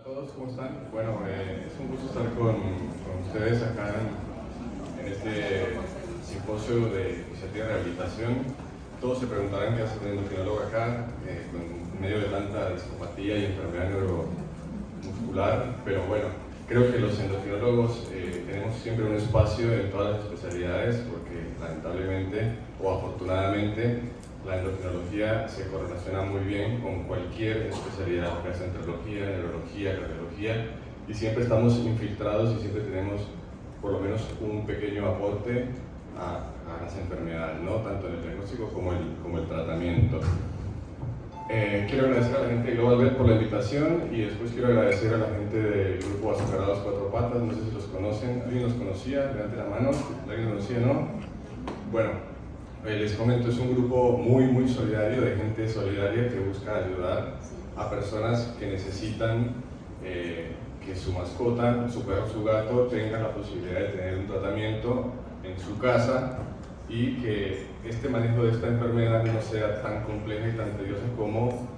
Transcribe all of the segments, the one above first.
todos, ¿cómo están? Bueno, es un gusto estar con ustedes acá en este simposio de iniciativa de rehabilitación. Todos se preguntarán qué hace un endocrinólogo acá, en medio de tanta discopatía y enfermedad neuromuscular, pero bueno, creo que los endocrinólogos tenemos siempre un espacio en todas las especialidades porque lamentablemente o afortunadamente la endocrinología se correlaciona muy bien con cualquier especialidad, gastroenterología, neurología, cardiología, y siempre estamos infiltrados y siempre tenemos por lo menos un pequeño aporte a las enfermedades, ¿no? Tanto en el diagnóstico como el tratamiento. Quiero agradecer a la gente de Global Vet por la invitación y después quiero agradecer a la gente del grupo Azucarados Cuatro Patas, no sé si los conocen, ¿alguien los conocía? Levante la mano, ¿alguien los conocía, no? Bueno, les comento, es un grupo muy solidario, de gente solidaria que busca ayudar a personas que necesitan que su mascota, su perro, su gato tenga la posibilidad de tener un tratamiento en su casa y que este manejo de esta enfermedad no sea tan compleja y tan tediosa como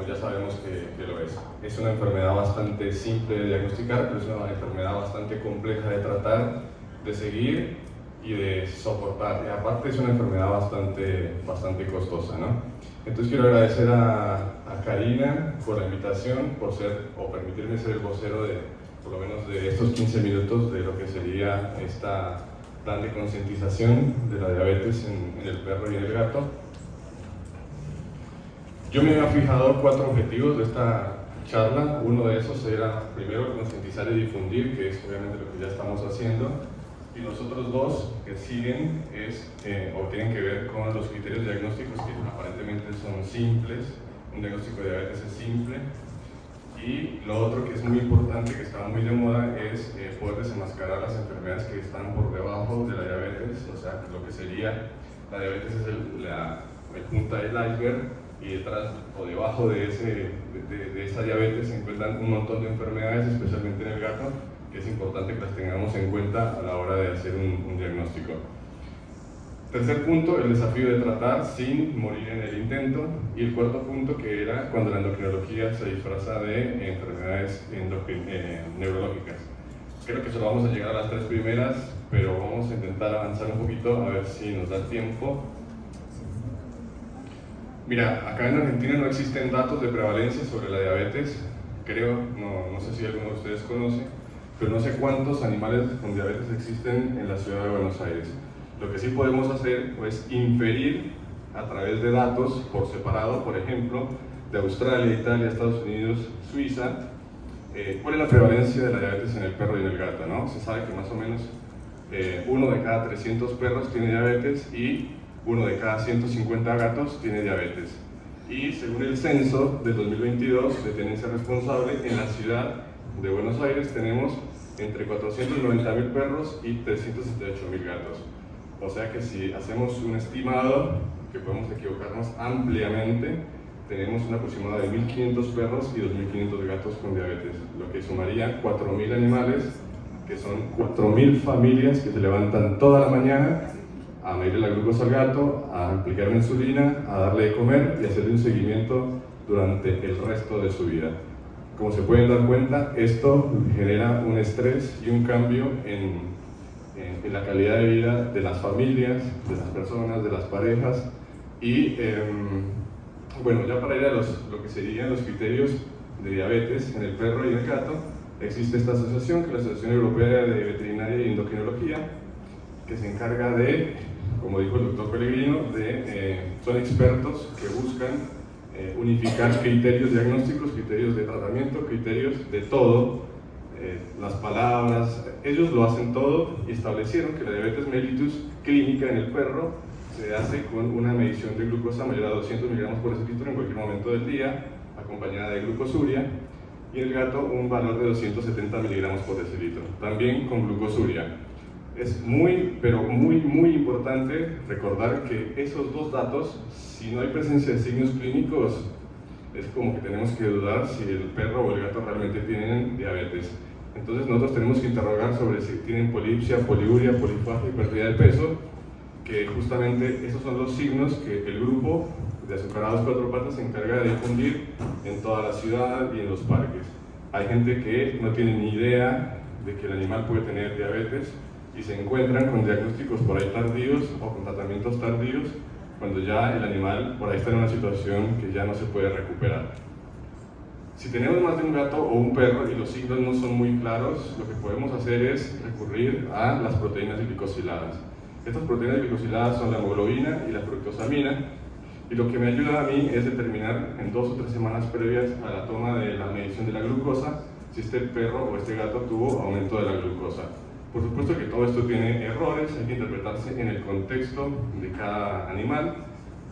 ya sabemos que lo es. Es una enfermedad bastante simple de diagnosticar, pero es una enfermedad bastante compleja de tratar, de seguir y de soportar. Y aparte es una enfermedad bastante costosa, ¿no? Entonces quiero agradecer a Karina por la invitación, por permitirme ser el vocero de, por lo menos de estos 15 minutos de lo que sería esta plan de concientización de la diabetes en el perro y en el gato. Yo me había fijado 4 objetivos de esta charla. Uno de esos era, primero, concientizar y difundir, que es obviamente lo que ya estamos haciendo. Y los otros 2 que siguen o tienen que ver con los criterios diagnósticos que aparentemente son simples. Un diagnóstico de diabetes es simple. Y lo otro que es muy importante, que está muy de moda, es poder desenmascarar las enfermedades que están por debajo de la diabetes. O sea, lo que sería, la diabetes es la punta del iceberg y detrás o debajo de esa diabetes se encuentran un montón de enfermedades, especialmente en el gato, que es importante que las tengamos en cuenta a la hora de hacer un diagnóstico. Tercer punto, el desafío de tratar sin morir en el intento. Y el cuarto punto, que era cuando la endocrinología se disfraza de enfermedades neurológicas. Creo que solo vamos a llegar a las 3 primeras, pero vamos a intentar avanzar un poquito a ver si nos da tiempo. Mira, acá en Argentina no existen datos de prevalencia sobre la diabetes, creo, no sé si alguno de ustedes conoce, pero no sé cuántos animales con diabetes existen en la ciudad de Buenos Aires. Lo que sí podemos hacer es inferir a través de datos por separado, por ejemplo, de Australia, Italia, Estados Unidos, Suiza, cuál es la prevalencia de la diabetes en el perro y en el gato, ¿no? Se sabe que más o menos 1 de cada 300 perros tiene diabetes y 1 de cada 150 gatos tiene diabetes. Y según el censo del 2022 de tenencia responsable, en la ciudad de Buenos Aires tenemos entre 490.000 perros y 378.000 gatos. O sea que si hacemos un estimado, que podemos equivocarnos ampliamente, tenemos un aproximado de 1.500 perros y 2.500 gatos con diabetes, lo que sumaría 4.000 animales, que son 4.000 familias que se levantan toda la mañana a medirle la glucosa al gato, a aplicarle insulina, a darle de comer y hacerle un seguimiento durante el resto de su vida. Como se pueden dar cuenta, esto genera un estrés y un cambio en la calidad de vida de las familias, de las personas, de las parejas. Y bueno, ya para ir a lo que serían los criterios de diabetes en el perro y el gato, existe esta asociación, que es la Asociación Europea de Veterinaria y Endocrinología, que se encarga de, como dijo el doctor Pellegrino, son expertos que buscan unificar criterios diagnósticos, criterios de tratamiento, criterios de todo, las palabras. Ellos lo hacen todo y establecieron que la diabetes mellitus clínica en el perro se hace con una medición de glucosa mayor a 200 miligramos por decilitro en cualquier momento del día, acompañada de glucosuria, y en el gato un valor de 270 miligramos por decilitro, también con glucosuria. Es pero muy importante recordar que esos 2 datos, si no hay presencia de signos clínicos, es como que tenemos que dudar si el perro o el gato realmente tienen diabetes. Entonces nosotros tenemos que interrogar sobre si tienen polipsia, poliuria, polifagia y pérdida de peso, que justamente esos son los signos que el grupo de Azucarados Cuatro Patas se encarga de difundir en toda la ciudad y en los parques. Hay gente que no tiene ni idea de que el animal puede tener diabetes y se encuentran con diagnósticos por ahí tardíos o con tratamientos tardíos cuando ya el animal por ahí está en una situación que ya no se puede recuperar. Si tenemos más de un gato o un perro y los signos no son muy claros, lo que podemos hacer es recurrir a las proteínas glicosiladas. Estas proteínas glicosiladas son la hemoglobina y la fructosamina, y lo que me ayuda a mí es determinar en 2 o 3 semanas previas a la toma de la medición de la glucosa si este perro o este gato tuvo aumento de la glucosa. Por supuesto que todo esto tiene errores, hay que interpretarse en el contexto de cada animal,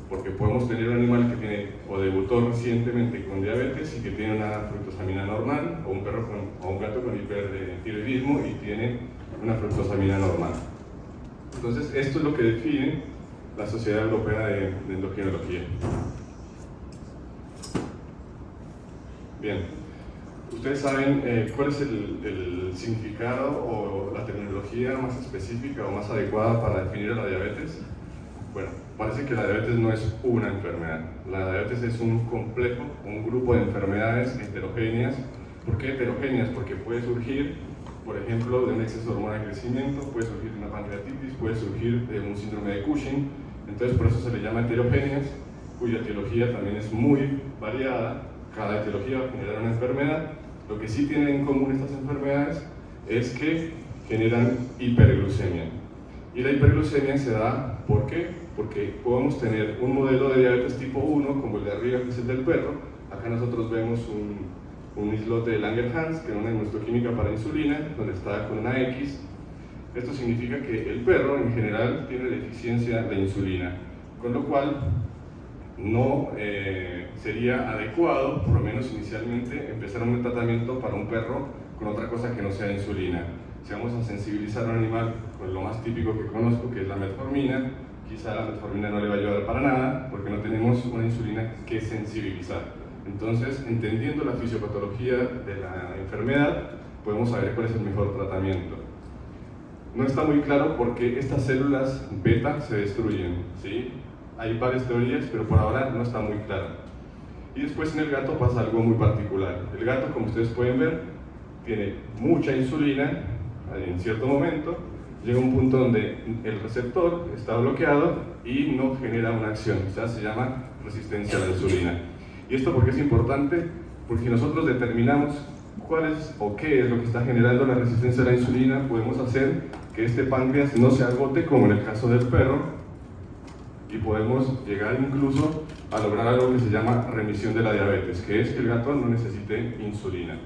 porque podemos tener un animal que tiene o debutó recientemente con diabetes y que tiene una fructosamina normal, o un perro o un gato con hipertiroidismo y tiene una fructosamina normal. Entonces, esto es lo que define la Sociedad Europea de Endocrinología. Bien, ¿ustedes saben cuál es el significado o la terminología más específica o más adecuada para definir a la diabetes? Bueno, parece que la diabetes no es una enfermedad. La diabetes es un complejo, un grupo de enfermedades heterogéneas. ¿Por qué heterogéneas? Porque puede surgir, por ejemplo, de un exceso de hormona de crecimiento, puede surgir de una pancreatitis, puede surgir de un síndrome de Cushing. Entonces, por eso se le llama heterogéneas, cuya etiología también es muy variada. Cada etiología va a generar una enfermedad. Lo que sí tienen en común estas enfermedades es que generan hiperglucemia. Y la hiperglucemia se da, ¿por qué? Porque podemos tener un modelo de diabetes tipo 1, como el de arriba, que es el del perro. Acá nosotros vemos un islote de Langerhans, que es una inmunohistoquímica para insulina, donde está con una X. Esto significa que el perro, en general, tiene deficiencia de insulina, con lo cual no sería adecuado, por lo menos inicialmente, empezar un tratamiento para un perro con otra cosa que no sea insulina. Si vamos a sensibilizar a un animal con lo más típico que conozco, que es la metformina, quizá la metformina no le va a ayudar para nada porque no tenemos una insulina que sensibilizar. Entonces, entendiendo la fisiopatología de la enfermedad, podemos saber cuál es el mejor tratamiento. No está muy claro por qué estas células beta se destruyen, ¿sí? Hay varias teorías, pero por ahora no está muy claro. Y después en el gato pasa algo muy particular. El gato, como ustedes pueden ver, tiene mucha insulina en cierto momento, llega un punto donde el receptor está bloqueado y no genera una acción, o sea, se llama resistencia a la insulina. ¿Y esto por qué es importante? Porque si nosotros determinamos cuál es o qué es lo que está generando la resistencia a la insulina, podemos hacer que este páncreas no se agote, como en el caso del perro, y podemos llegar incluso a lograr algo que se llama remisión de la diabetes, que es que el gato no necesite insulina.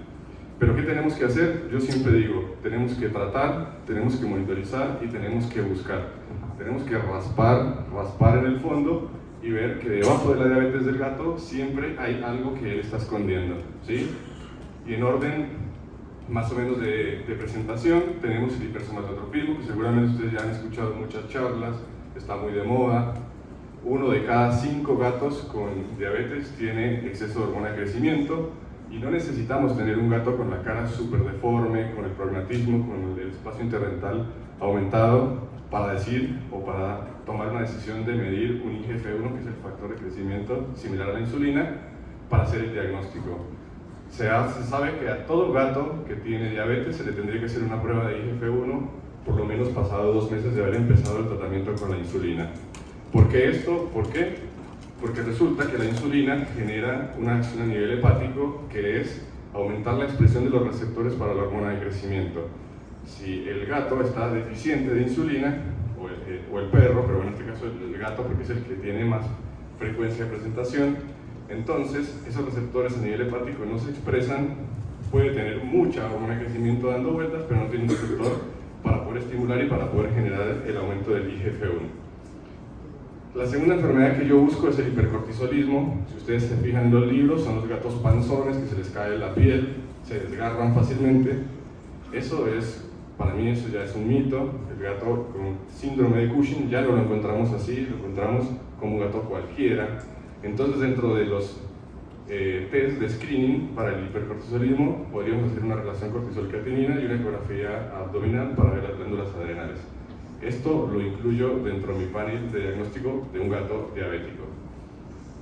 ¿Pero qué tenemos que hacer? Yo siempre digo, tenemos que tratar, tenemos que monitorizar y tenemos que buscar. Tenemos que raspar en el fondo y ver que debajo de la diabetes del gato siempre hay algo que él está escondiendo, ¿sí? Y en orden más o menos de presentación, tenemos el hipersomatotropismo, que seguramente ustedes ya han escuchado muchas charlas, está muy de moda. 1 de cada 5 gatos con diabetes tiene exceso de hormona de crecimiento. Y no necesitamos tener un gato con la cara súper deforme, con el prognatismo, con el espacio interdental aumentado para decir o para tomar una decisión de medir un IGF-1, que es el factor de crecimiento similar a la insulina, para hacer el diagnóstico. Se sabe que a todo gato que tiene diabetes se le tendría que hacer una prueba de IGF-1 por lo menos pasado 2 meses de haber empezado el tratamiento con la insulina. ¿Por qué esto? ¿Por qué? Porque resulta que la insulina genera una acción a nivel hepático que es aumentar la expresión de los receptores para la hormona de crecimiento. Si el gato está deficiente de insulina, o el perro, pero en este caso el gato porque es el que tiene más frecuencia de presentación, entonces esos receptores a nivel hepático no se expresan, puede tener mucha hormona de crecimiento dando vueltas, pero no tiene un receptor para poder estimular y para poder generar el aumento del IGF-1. La segunda enfermedad que yo busco es el hipercortisolismo. Si ustedes se fijan en los libros, son los gatos panzones que se les cae la piel, se desgarran fácilmente. Eso es, para mí eso ya es un mito. El gato con síndrome de Cushing ya no lo encontramos así, lo encontramos como un gato cualquiera. Entonces, dentro de los test de screening para el hipercortisolismo, podríamos hacer una relación cortisol-creatinina y una ecografía abdominal para ver las glándulas adrenales. Esto lo incluyo dentro de mi panel de diagnóstico de un gato diabético.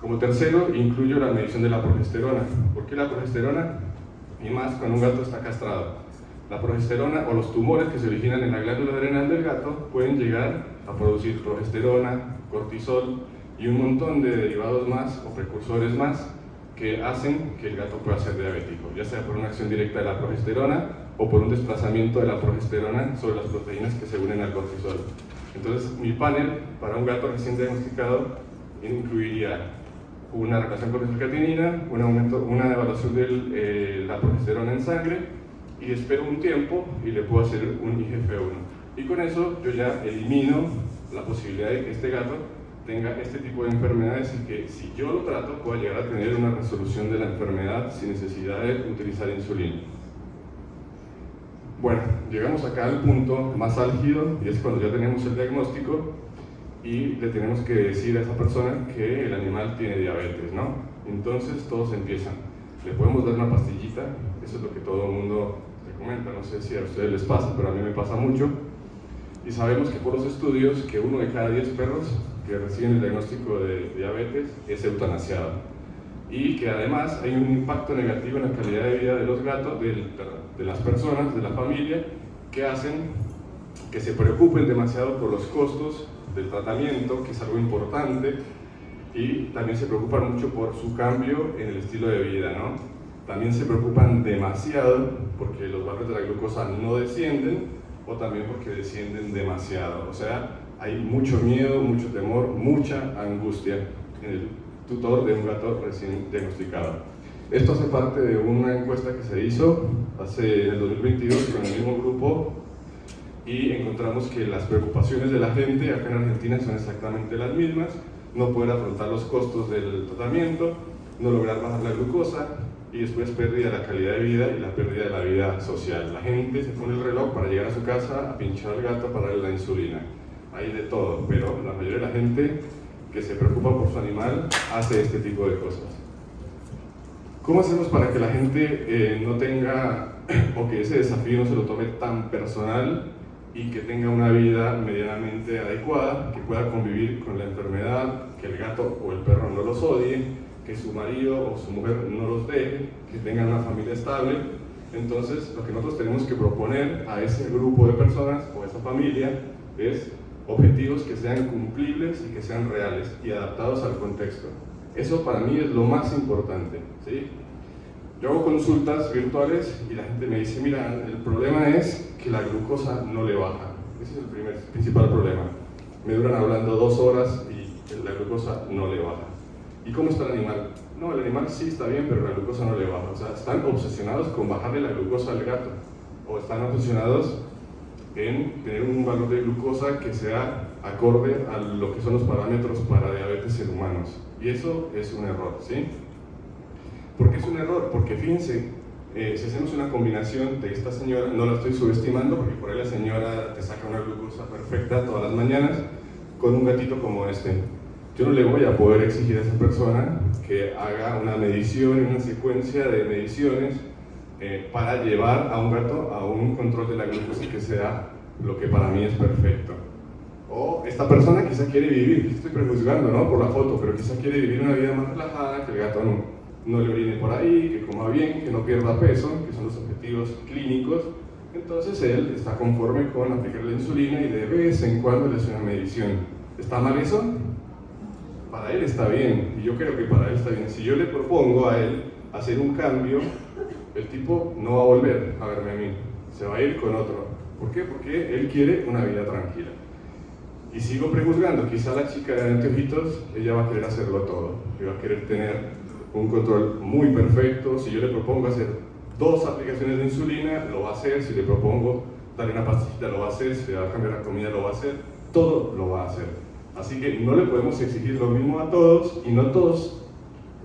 Como tercero, incluyo la medición de la progesterona. ¿Por qué la progesterona? y más cuando un gato está castrado. La progesterona o los tumores que se originan en la glándula adrenal del gato pueden llegar a producir progesterona, cortisol y un montón de derivados más o precursores más que hacen que el gato pueda ser diabético, ya sea por una acción directa de la progesterona o por un desplazamiento de la progesterona sobre las proteínas que se unen al cortisol. Entonces, mi panel para un gato recién diagnosticado incluiría una relación cortisol-creatinina, una evaluación de la progesterona en sangre, y espero un tiempo y le puedo hacer un IGF-1. Y con eso yo ya elimino la posibilidad de que este gato tenga este tipo de enfermedades y que si yo lo trato pueda llegar a tener una resolución de la enfermedad sin necesidad de utilizar insulina. Bueno, llegamos acá al punto más álgido y es cuando ya tenemos el diagnóstico y le tenemos que decir a esa persona que el animal tiene diabetes, ¿no? Entonces todos empiezan. Le podemos dar una pastillita, eso es lo que todo el mundo recomienda, no sé si a ustedes les pasa, pero a mí me pasa mucho. Y sabemos que por los estudios que 1 de cada 10 perros que reciben el diagnóstico de diabetes es eutanasiado. Y que además hay un impacto negativo en la calidad de vida de los gatos, de las personas, de la familia, que hacen que se preocupen demasiado por los costos del tratamiento, que es algo importante, y también se preocupan mucho por su cambio en el estilo de vida, ¿no? También se preocupan demasiado porque los valores de la glucosa no descienden, o también porque descienden demasiado. O sea, hay mucho miedo, mucho temor, mucha angustia en el tutor de un gato recién diagnosticado. Esto hace parte de una encuesta que se hizo en el 2022 con el mismo grupo, y encontramos que las preocupaciones de la gente acá en Argentina son exactamente las mismas: no poder afrontar los costos del tratamiento, no lograr bajar la glucosa, y después pérdida de la calidad de vida y la pérdida de la vida social. La gente se pone el reloj para llegar a su casa a pinchar al gato para darle la insulina. Hay de todo, pero la mayoría de la gente que se preocupa por su animal hace este tipo de cosas. ¿Cómo hacemos para que la gente no tenga, o que ese desafío no se lo tome tan personal y que tenga una vida medianamente adecuada, que pueda convivir con la enfermedad, que el gato o el perro no los odie, que su marido o su mujer no los deje, que tengan una familia estable? Entonces, lo que nosotros tenemos que proponer a ese grupo de personas o a esa familia es objetivos que sean cumplibles y que sean reales y adaptados al contexto. Eso para mí es lo más importante, ¿sí? Yo hago consultas virtuales y la gente me dice: mira, el problema es que la glucosa no le baja. Ese es el principal problema. Me duran hablando 2 horas y la glucosa no le baja. ¿Y cómo está el animal? No, el animal sí está bien, pero la glucosa no le baja. O sea, están obsesionados con bajarle la glucosa al gato, o están obsesionados en tener un valor de glucosa que sea acorde a lo que son los parámetros para diabetes en humanos. Y eso es un error, ¿sí? ¿Por qué es un error? Porque fíjense, si hacemos una combinación de esta señora, no la estoy subestimando porque por ahí la señora te saca una glucosa perfecta todas las mañanas, con un gatito como este. Yo no le voy a poder exigir a esa persona que haga una medición, una secuencia de mediciones para llevar a un gato a un control de la glucosa que sea lo que para mí es perfecto. O esta persona quizá quiere vivir, estoy prejuzgando, ¿no?, por la foto, pero quizá quiere vivir una vida más relajada, que el gato no le orine por ahí, que coma bien, que no pierda peso, que son los objetivos clínicos. Entonces él está conforme con aplicar la insulina y de vez en cuando le hace una medición. ¿Está mal eso? Para él está bien, y yo creo que para él está bien. Si yo le propongo a él hacer un cambio, el tipo no va a volver a verme a mí, se va a ir con otro. ¿Por qué? Porque él quiere una vida tranquila. Y sigo prejuzgando, quizá la chica de anteojitos, ella va a querer hacerlo todo, y va a querer tener un control muy perfecto. Si yo le propongo hacer 2 aplicaciones de insulina, lo va a hacer. Si le propongo darle una pastillita, lo va a hacer. Si le va a cambiar la comida, lo va a hacer. Todo lo va a hacer. Así que no le podemos exigir lo mismo a todos, y no todos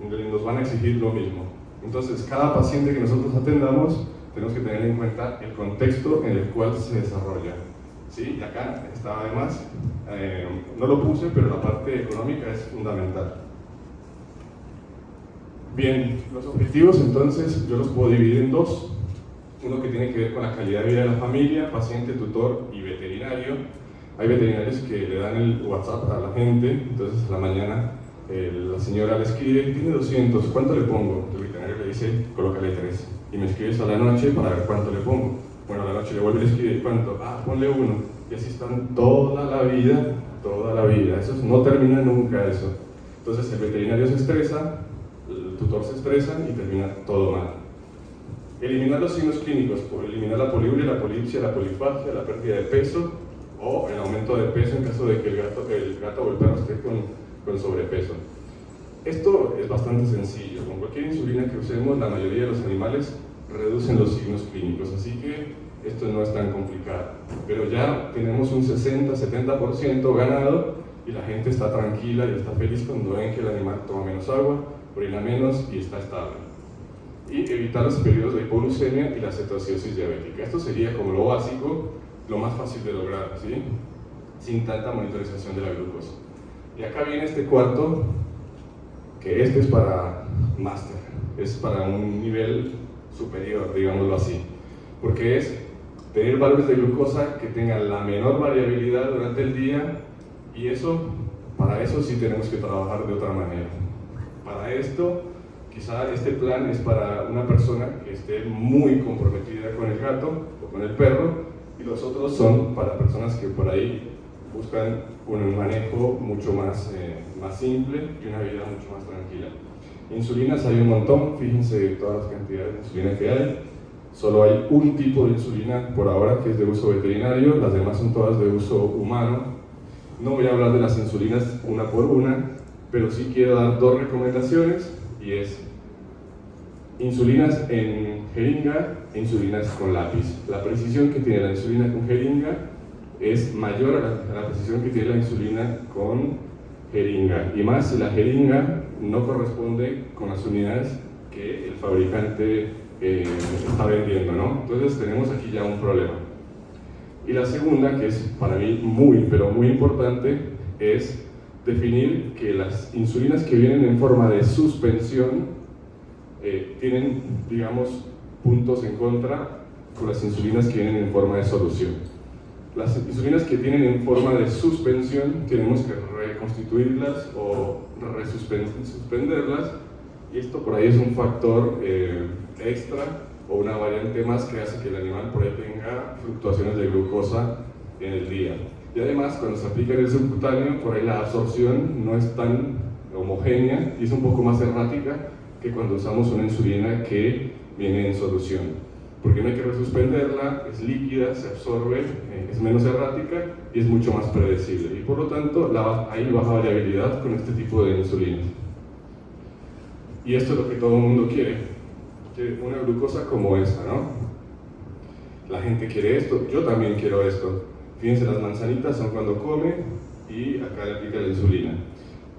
nos van a exigir lo mismo. Entonces, cada paciente que nosotros atendamos, tenemos que tener en cuenta el contexto en el cual se desarrolla. ¿Sí? Y acá está además, no lo puse, pero la parte económica es fundamental. Bien, los objetivos entonces yo los puedo dividir en 2. Uno que tiene que ver con la calidad de vida de la familia, paciente, tutor y veterinario. Hay veterinarios que le dan el WhatsApp a la gente, entonces a la mañana la señora le escribe, tiene 200, ¿cuánto le pongo? El veterinario le dice, colócale 3. Y me escribes a la noche para ver cuánto le pongo. Bueno, a la noche le vuelve a escribir, ¿cuánto? Ah, ponle 1. Y así están toda la vida. Eso no termina nunca eso. Entonces el veterinario se estresa, el tutor se estresa y termina todo mal. Eliminar los signos clínicos, por eliminar la poliuria, la polipsia, la polifagia, la pérdida de peso o el aumento de peso en caso de que el gato o el perro esté con sobrepeso. Esto es bastante sencillo. Con cualquier insulina que usemos, la mayoría de los animales reducen los signos clínicos, así que esto no es tan complicado. Pero ya tenemos un 60-70% ganado y la gente está tranquila y está feliz cuando ven que el animal toma menos agua, orina menos y está estable. Y evitar los periodos de hipoglucemia y la cetoacidosis diabética. Esto sería como lo básico, lo más fácil de lograr, ¿sí? Sin tanta monitorización de la glucosa. Y acá viene este cuarto, que este es para máster, es para un nivel superior, digámoslo así, porque es tener valores de glucosa que tengan la menor variabilidad durante el día, y para eso sí tenemos que trabajar de otra manera. Para esto, quizá este plan es para una persona que esté muy comprometida con el gato o con el perro, y los otros son para personas que por ahí buscan un manejo mucho más simple y una vida mucho más tranquila. Insulinas hay un montón, fíjense todas las cantidades de insulina que hay. Solo hay un tipo de insulina por ahora que es de uso veterinario, las demás son todas de uso humano. No voy a hablar de las insulinas una por una, pero sí quiero dar 2 recomendaciones, y es insulinas en jeringa e insulinas con lápiz. La precisión que tiene la insulina con jeringa es mayor a la precisión que tiene la insulina con jeringa, y más si la jeringa no corresponde con las unidades que el fabricante está vendiendo, ¿no? Entonces tenemos aquí ya un problema. Y la segunda, que es para mí pero muy importante, es definir que las insulinas que vienen en forma de suspensión tienen, digamos, puntos en contra con las insulinas que vienen en forma de solución. Las insulinas que tienen en forma de suspensión tenemos que reconstituirlas o suspenderlas, y esto por ahí es un factor extra o una variante más que hace que el animal por ahí tenga fluctuaciones de glucosa en el día. Y además, cuando se aplica en el subcutáneo, por ahí la absorción no es tan homogénea y es un poco más errática que cuando usamos una insulina que viene en solución, porque no hay que resuspenderla, es líquida, se absorbe, es menos errática y es mucho más predecible, y por lo tanto hay baja variabilidad con este tipo de insulinas. Y esto es lo que todo el mundo quiere una glucosa como esta, ¿no? La gente quiere esto, yo también quiero esto. Fíjense, las manzanitas son cuando come y acá le aplica la insulina.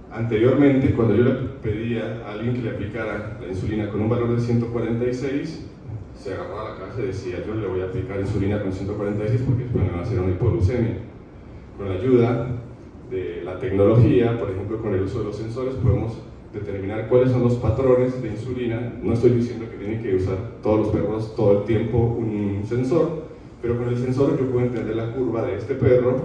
Anteriormente, cuando yo le pedía a alguien que le aplicara la insulina con un valor de 146, se agarraba la cabeza y decía, yo le voy a aplicar insulina con 146 porque después me va a hacer una hipoglucemia. Con la ayuda de la tecnología, por ejemplo con el uso de los sensores, podemos determinar cuáles son los patrones de insulina. No estoy diciendo que tienen que usar todos los perros todo el tiempo un sensor, pero con el sensor yo puedo entender la curva de este perro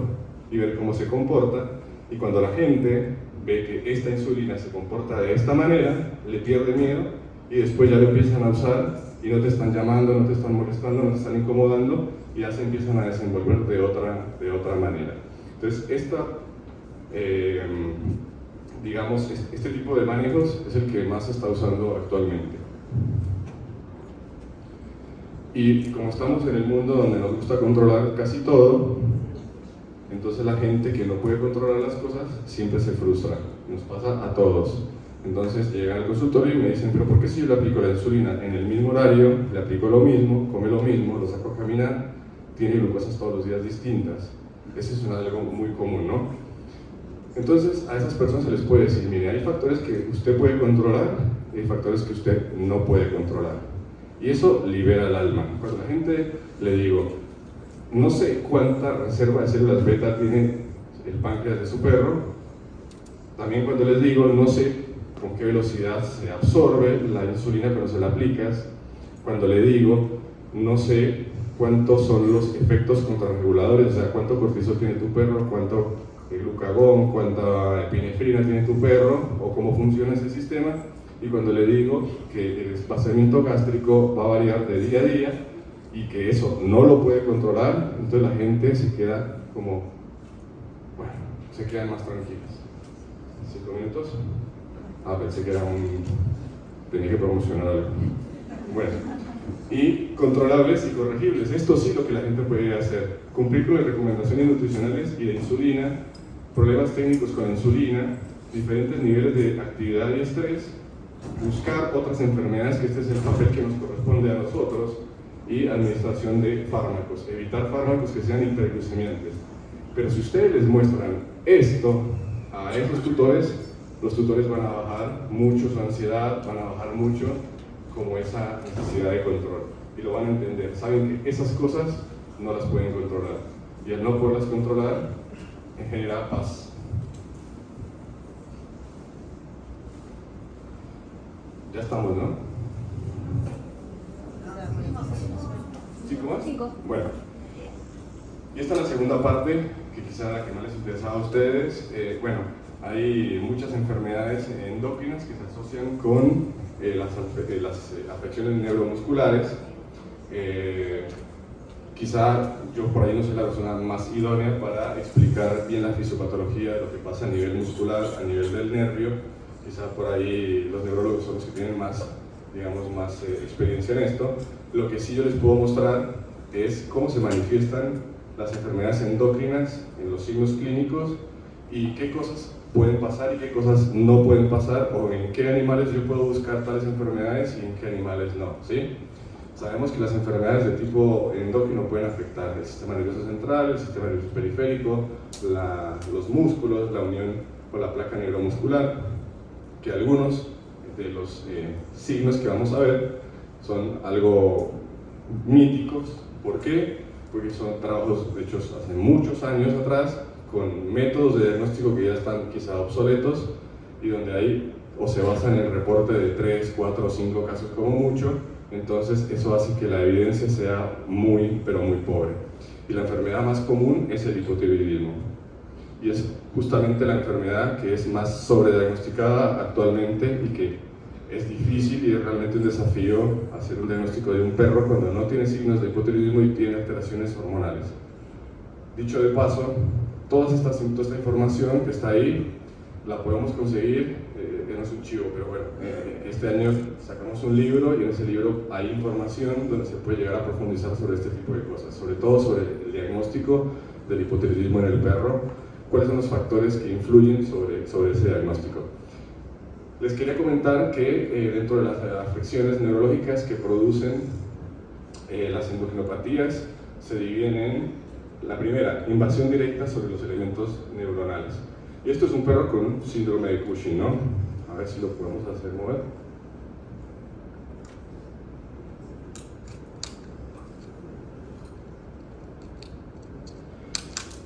y ver cómo se comporta, y cuando la gente ve que esta insulina se comporta de esta manera, le pierde miedo y después ya lo empiezan a usar y no te están llamando, no te están molestando, no te están incomodando, y ya se empiezan a desenvolver de otra manera. Entonces, digamos, este tipo de manejos es el que más se está usando actualmente. Y como estamos en el mundo donde nos gusta controlar casi todo, entonces la gente que no puede controlar las cosas siempre se frustra. Nos pasa a todos. Entonces llegan al consultorio y me dicen, pero ¿por qué si yo le aplico la insulina en el mismo horario, le aplico lo mismo, come lo mismo, lo saco a caminar, tiene glucosas todos los días distintas? Ese es algo muy común, ¿no? Entonces a esas personas se les puede decir, mire, hay factores que usted puede controlar y hay factores que usted no puede controlar. Y eso libera el alma. Cuando la gente le digo, no sé cuánta reserva de células beta tiene el páncreas de su perro, también cuando les digo, no sé con qué velocidad se absorbe la insulina cuando se la aplicas, cuando le digo, no sé cuántos son los efectos contrarreguladores, o sea, cuánto cortisol tiene tu perro, cuánto glucagón, cuánta epinefrina tiene tu perro o cómo funciona ese sistema, y cuando le digo que el desplazamiento gástrico va a variar de día a día y que eso no lo puede controlar, entonces la gente se queda como, bueno, se quedan más tranquilas. 5 minutos. Pensé que era tenía que promocionar algo. Bueno, y controlables y corregibles. Esto sí lo que la gente puede hacer. Cumplir con las recomendaciones nutricionales y de insulina, problemas técnicos con insulina, diferentes niveles de actividad y estrés, buscar otras enfermedades, que este es el papel que nos corresponde a nosotros, y administración de fármacos, evitar fármacos que sean hiperglucemiantes. Pero si ustedes les muestran esto a esos tutores, los tutores van a bajar mucho su ansiedad, van a bajar mucho como esa necesidad de control, y lo van a entender. Saben que esas cosas no las pueden controlar, y al no poderlas controlar genera paz. Ya estamos, ¿no? ¿5 más? 5. Bueno, y esta es la segunda parte, que quizá la que más les interesaba a ustedes. Bueno, hay muchas enfermedades endócrinas que se asocian con las afecciones neuromusculares. Quizá yo por ahí no soy la persona más idónea para explicar bien la fisiopatología de lo que pasa a nivel muscular, a nivel del nervio. Quizá por ahí los neurólogos son los que tienen más, digamos, más experiencia en esto. Lo que sí yo les puedo mostrar es cómo se manifiestan las enfermedades endócrinas en los signos clínicos y qué cosas pueden pasar y qué cosas no pueden pasar, o en qué animales yo puedo buscar tales enfermedades y en qué animales no, ¿sí? Sabemos que las enfermedades de tipo endocrino pueden afectar el sistema nervioso central, el sistema nervioso periférico, los músculos, la unión con la placa neuromuscular, que algunos de los signos que vamos a ver son algo míticos. ¿Por qué? Porque son trabajos hechos hace muchos años atrás, con métodos de diagnóstico que ya están quizá obsoletos, y donde ahí o se basan en el reporte de 3, 4 o 5 casos como mucho. Entonces eso hace que la evidencia sea muy, pero muy pobre. Y la enfermedad más común es el hipotiroidismo, y es justamente la enfermedad que es más sobrediagnosticada actualmente y que es difícil, y es realmente un desafío hacer un diagnóstico de un perro cuando no tiene signos de hipotiroidismo y tiene alteraciones hormonales. Dicho de paso, toda esta información que está ahí la podemos conseguir, no es un chivo, pero bueno, este año sacamos un libro, y en ese libro hay información donde se puede llegar a profundizar sobre este tipo de cosas, sobre todo sobre el diagnóstico del hipotiroidismo en el perro, cuáles son los factores que influyen sobre ese diagnóstico. Les quería comentar que dentro de las afecciones neurológicas que producen las endocrinopatías se dividen en la primera, invasión directa sobre los elementos neuronales. Y esto es un perro con síndrome de Cushing, ¿no? A ver si lo podemos hacer mover.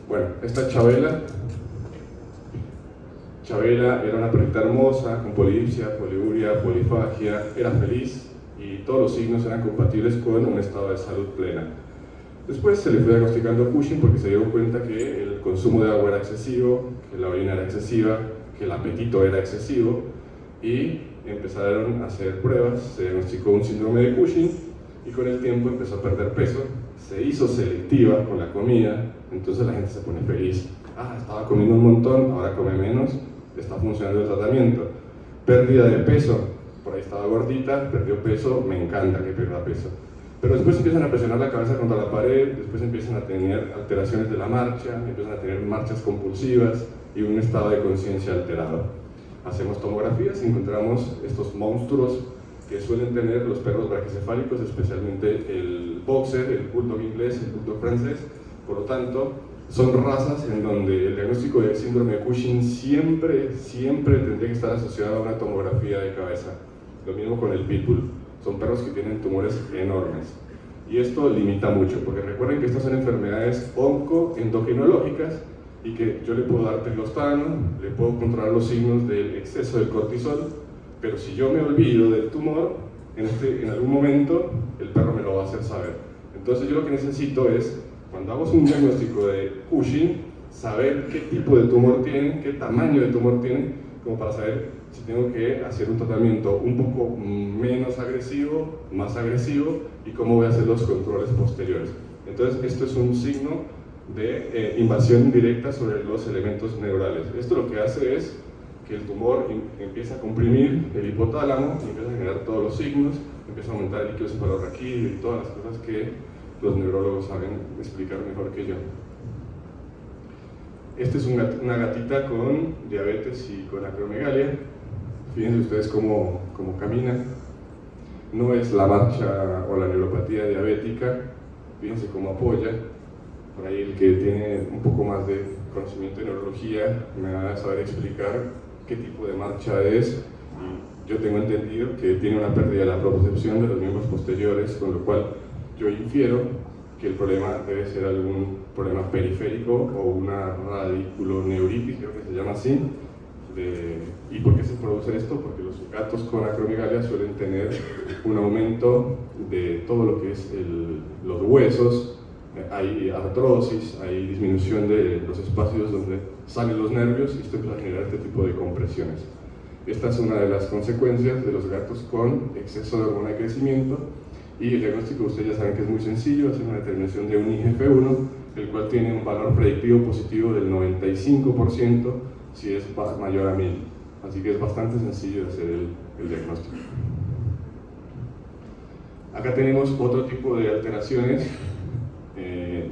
Bueno, esta Chabela era una perrita hermosa, con polidipsia, poliuria, polifagia, era feliz y todos los signos eran compatibles con un estado de salud plena. Después se le fue diagnosticando Cushing porque se dio cuenta que el consumo de agua era excesivo, que la orina era excesiva, que el apetito era excesivo, y empezaron a hacer pruebas, se diagnosticó un síndrome de Cushing, y con el tiempo empezó a perder peso, se hizo selectiva con la comida, entonces la gente se pone feliz. Estaba comiendo un montón, ahora come menos, está funcionando el tratamiento. Pérdida de peso, por ahí estaba gordita, perdió peso, me encanta que pierda peso. Pero después empiezan a presionar la cabeza contra la pared, después empiezan a tener alteraciones de la marcha, empiezan a tener marchas compulsivas y un estado de conciencia alterado. Hacemos tomografías y encontramos estos monstruos que suelen tener los perros braquicefálicos, especialmente el boxer, el bulldog inglés, el bulldog francés. Por lo tanto, son razas en donde el diagnóstico de síndrome de Cushing siempre tendría que estar asociado a una tomografía de cabeza. Lo mismo con el pitbull. Son perros que tienen tumores enormes. Y esto limita mucho, porque recuerden que estas son enfermedades oncoendocrinológicas y que yo le puedo dar trigostano, le puedo controlar los signos del exceso del cortisol, pero si yo me olvido del tumor, en algún momento el perro me lo va a hacer saber. Entonces yo lo que necesito es, cuando hagamos un diagnóstico de Cushing, saber qué tipo de tumor tienen, qué tamaño de tumor tienen, como para saber si tengo que hacer un tratamiento un poco menos agresivo, más agresivo, y cómo voy a hacer los controles posteriores. Entonces, esto es un signo de invasión indirecta sobre los elementos neurales. Esto lo que hace es que el tumor empieza a comprimir el hipotálamo y empieza a generar todos los signos, empieza a aumentar el líquido cefalorraquídeo y todas las cosas que los neurólogos saben explicar mejor que yo. Esta es una gatita con diabetes y con acromegalia. Fíjense ustedes cómo camina. No es la marcha o la neuropatía diabética. Fíjense cómo apoya. Por ahí el que tiene un poco más de conocimiento de neurología me va a saber explicar qué tipo de marcha es. Y yo tengo entendido que tiene una pérdida de la propiocepción de los miembros posteriores, con lo cual yo infiero que el problema debe ser algún problema periférico o una radiculoneuritis, creo que se llama así. ¿Y por qué se produce esto? Porque los gatos con acromegalia suelen tener un aumento de todo lo que es los huesos, hay artrosis, hay disminución de los espacios donde salen los nervios y esto empieza a generar este tipo de compresiones. Esta es una de las consecuencias de los gatos con exceso de hormona de crecimiento. Y el diagnóstico, ustedes ya saben que es muy sencillo, hacer una determinación de un IGF-1, el cual tiene un valor predictivo positivo del 95% si es mayor a 1000. Así que es bastante sencillo de hacer el diagnóstico. Acá tenemos otro tipo de alteraciones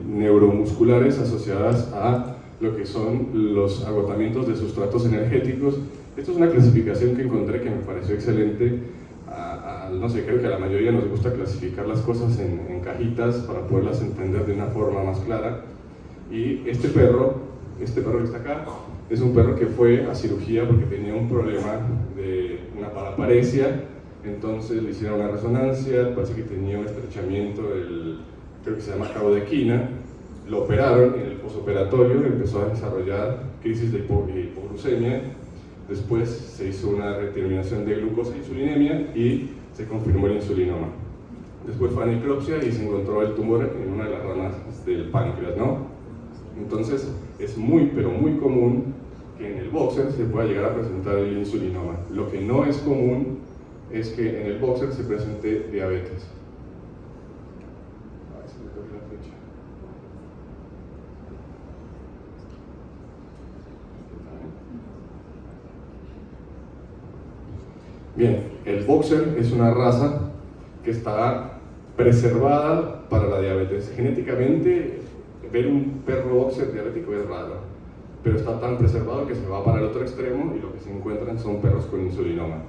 neuromusculares asociadas a lo que son los agotamientos de sustratos energéticos. Esto es una clasificación que encontré que me pareció excelente. No sé, creo que a la mayoría nos gusta clasificar las cosas en cajitas para poderlas entender de una forma más clara. Y este perro que está acá, es un perro que fue a cirugía porque tenía un problema de una paraparesia. Entonces le hicieron una resonancia, parece que tenía un estrechamiento creo que se llama cabo de quina. Lo operaron, en el posoperatorio empezó a desarrollar crisis de hipoglucemia. Después se hizo una determinación de glucosa e insulinemia y se confirmó el insulinoma. Después fue a necropsia y se encontró el tumor en una de las ramas del páncreas, ¿no? Entonces es muy, pero muy común que en el boxer se pueda llegar a presentar el insulinoma. Lo que no es común es que en el boxer se presente diabetes. Bien, el boxer es una raza que está preservada para la diabetes. Genéticamente, ver un perro boxer diabético es raro, pero está tan preservado que se va para el otro extremo y lo que se encuentran son perros con insulinoma.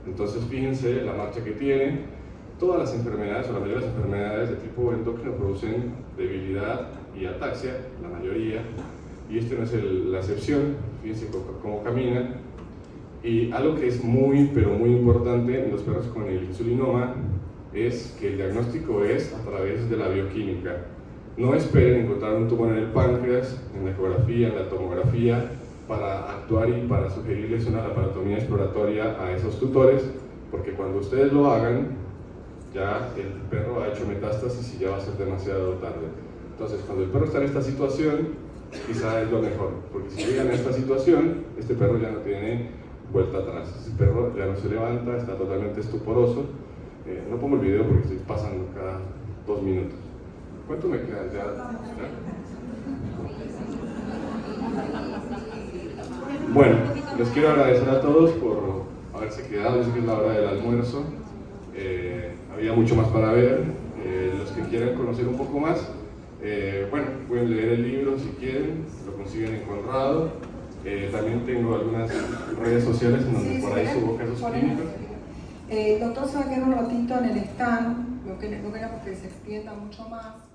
Entonces, fíjense la marcha que tiene. Todas las enfermedades, o la mayoría de las enfermedades de tipo endocrino producen debilidad y ataxia, la mayoría, y este no es la excepción. Fíjense cómo camina. Y algo que es muy, pero muy importante en los perros con el insulinoma es que el diagnóstico es a través de la bioquímica. No esperen encontrar un tumor en el páncreas, en la ecografía, en la tomografía, para actuar y para sugerirles una laparotomía exploratoria a esos tutores, porque cuando ustedes lo hagan, ya el perro ha hecho metástasis y ya va a ser demasiado tarde. Entonces, cuando el perro está en esta situación, quizá es lo mejor, porque si llegan a esta situación, este perro ya no tiene vuelta atrás. Ese perro ya no se levanta, está totalmente estuporoso. No pongo el video porque estoy pasando cada 2 minutos. ¿Cuánto me queda? ¿Ya? Bueno, les quiero agradecer a todos por haberse quedado. Yo sé que es la hora del almuerzo. Había mucho más para ver. Los que quieran conocer un poco más, bueno, pueden leer el libro si quieren, lo consiguen en Conrado. También tengo algunas redes sociales en donde por ahí subo casos clínicos. El doctor se va a quedar un ratito en el stand, no queremos que se extienda mucho más.